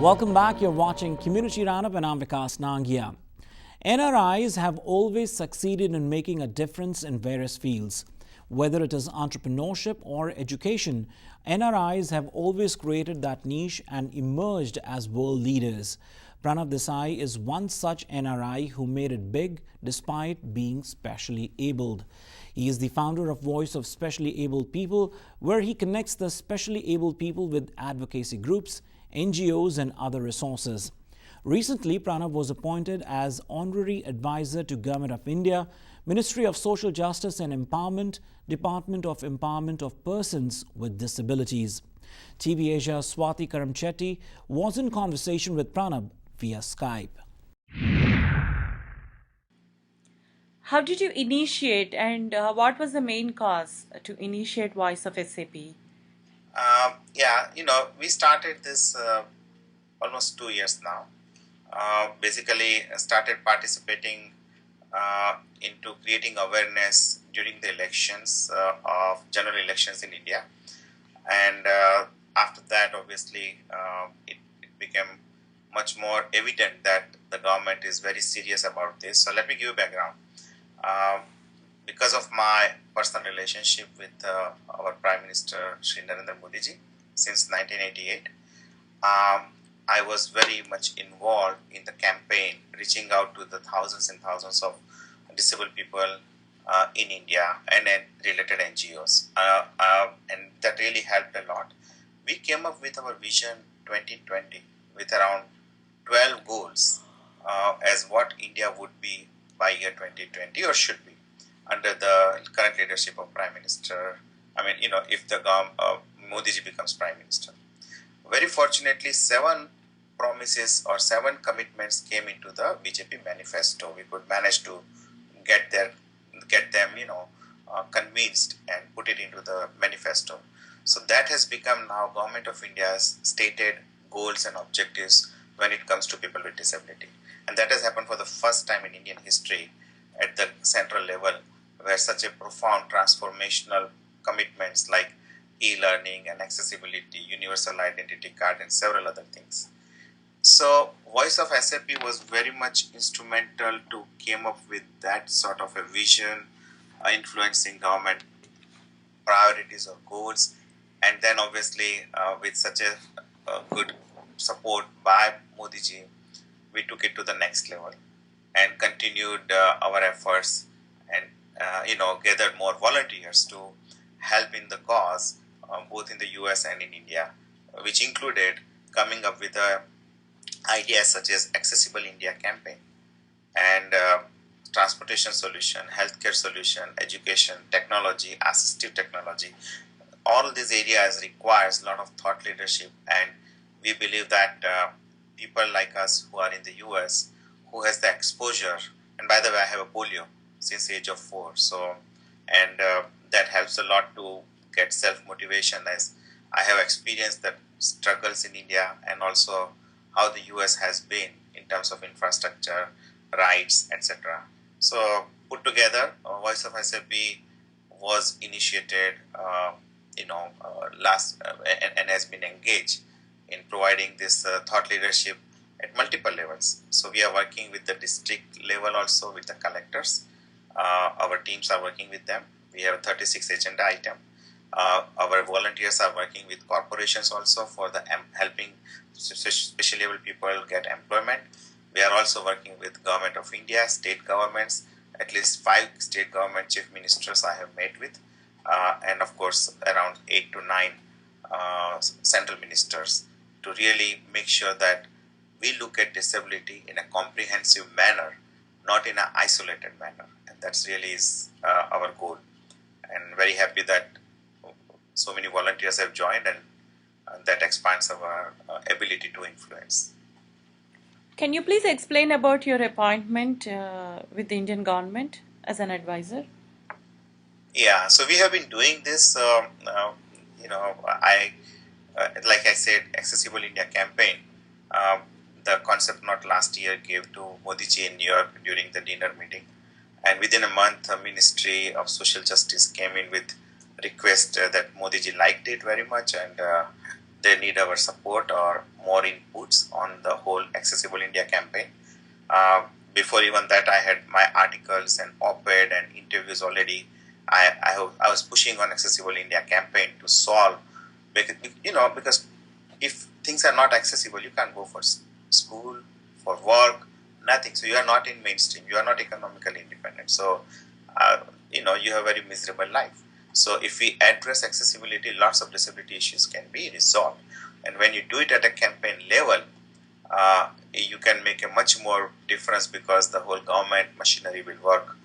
Welcome back. You're watching Community Roundup and I'm Vikas Nangia. NRIs have always succeeded in making a difference in various fields. Whether it is entrepreneurship or education, NRIs have always created that niche and emerged as world leaders. Pranav Desai is one such NRI who made it big despite being specially abled. He is the founder of Voice of Specially Abled People, where he connects the specially abled people with advocacy groups, NGOs and other resources. Recently, Pranav was appointed as Honorary Advisor to Govt of India, Ministry of Social Justice and Empowerment, Department of Empowerment of Persons with Disabilities. TV Asia's Swati Karamchetty was in conversation with Pranav via Skype. How did you initiate and what was the main cause to initiate Voice of SAP? We started this almost 2 years now. Basically, started participating into creating awareness during the elections of general elections in India. And after that, obviously, it became much more evident that the government is very serious about this. So let me give you background. Because of my personal relationship with our Prime Minister Shri Narendra Modi ji since 1988, I was very much involved in the campaign, reaching out to the thousands and thousands of disabled people in India and related NGOs, and that really helped a lot. We came up with our Vision 2020 with around 12 goals as what India would be by year 2020 or should be under the current leadership of Prime Minister. If the Modi ji becomes Prime Minister. Very fortunately, 7 promises or 7 commitments came into the BJP manifesto. We could manage to get them convinced and put it into the manifesto. So that has become now Government of India's stated goals and objectives when it comes to people with disability. And that has happened for the first time in Indian history at the central level, where such a profound transformational commitments like e-learning and accessibility, universal identity card and several other things. So Voice of SAP was very much instrumental to came up with that sort of a vision, influencing government priorities or goals, and then obviously with such a good support by Modi ji, we took it to the next level and continued our efforts and gathered more volunteers to help in the cause both in the US and in India, which included coming up with ideas such as Accessible India campaign and transportation solution, healthcare solution, education, technology, assistive technology. All these areas requires a lot of thought leadership, and we believe that people like us who are in the US, who has the exposure, and by the way, I have a polio since the age of 4, that helps a lot to get self-motivation, as I have experienced the struggles in India and also how the US has been in terms of infrastructure, rights, etc. So put together, Voice of SAP was initiated and has been engaged in providing this thought leadership at multiple levels. So we are working with the district level also with the collectors. Our teams are working with them. We have 36 agenda item. Our volunteers are working with corporations also for the helping specially able people get employment. We are also working with Government of India, state governments, at least 5 state government chief ministers I have met with, and of course around 8 to 9 central ministers, to really make sure that we look at disability in a comprehensive manner, not in an isolated manner. And that's really is our goal. And very happy that so many volunteers have joined, and that expands our ability to influence. Can you please explain about your appointment with the Indian government as an advisor? Yeah, so we have been doing this, like I said, Accessible India campaign. The concept note last year gave to Modi ji in New York during the dinner meeting. And within a month, the Ministry of Social Justice came in with request that Modi ji liked it very much and they need our support or more inputs on the whole Accessible India campaign. Before even that, I had my articles and op-ed and interviews already. I was pushing on Accessible India campaign to solve, because if things are not accessible, you can't go for school, for work, nothing. So you are not in mainstream. You are not economically independent. So you have a very miserable life. So if we address accessibility, lots of disability issues can be resolved. And when you do it at a campaign level, you can make a much more difference because the whole government machinery will work,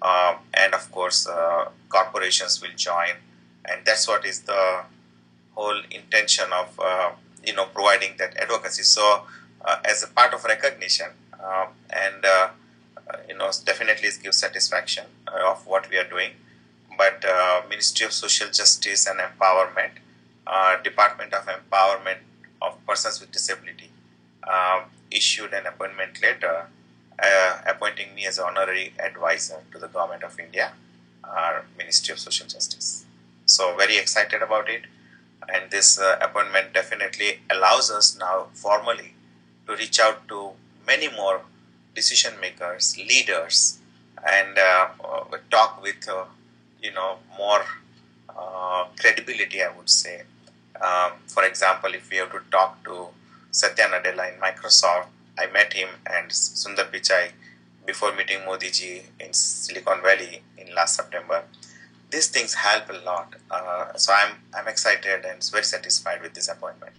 and of course corporations will join, and that's what is the whole intention of providing that advocacy. So as a part of recognition, and definitely it gives satisfaction of what we are doing. But Ministry of Social Justice and Empowerment, Department of Empowerment of Persons with Disability, issued an appointment letter appointing me as an honorary advisor to the Government of India, Ministry of Social Justice. So very excited about it, and this appointment definitely allows us now formally to reach out to many more decision makers, leaders, and talk with more credibility, I would say. For example, if we have to talk to Satya Nadella in Microsoft, I met him and Sundar Pichai before meeting Modi ji in Silicon Valley in last September. These things help a lot. So I'm excited and very satisfied with this appointment.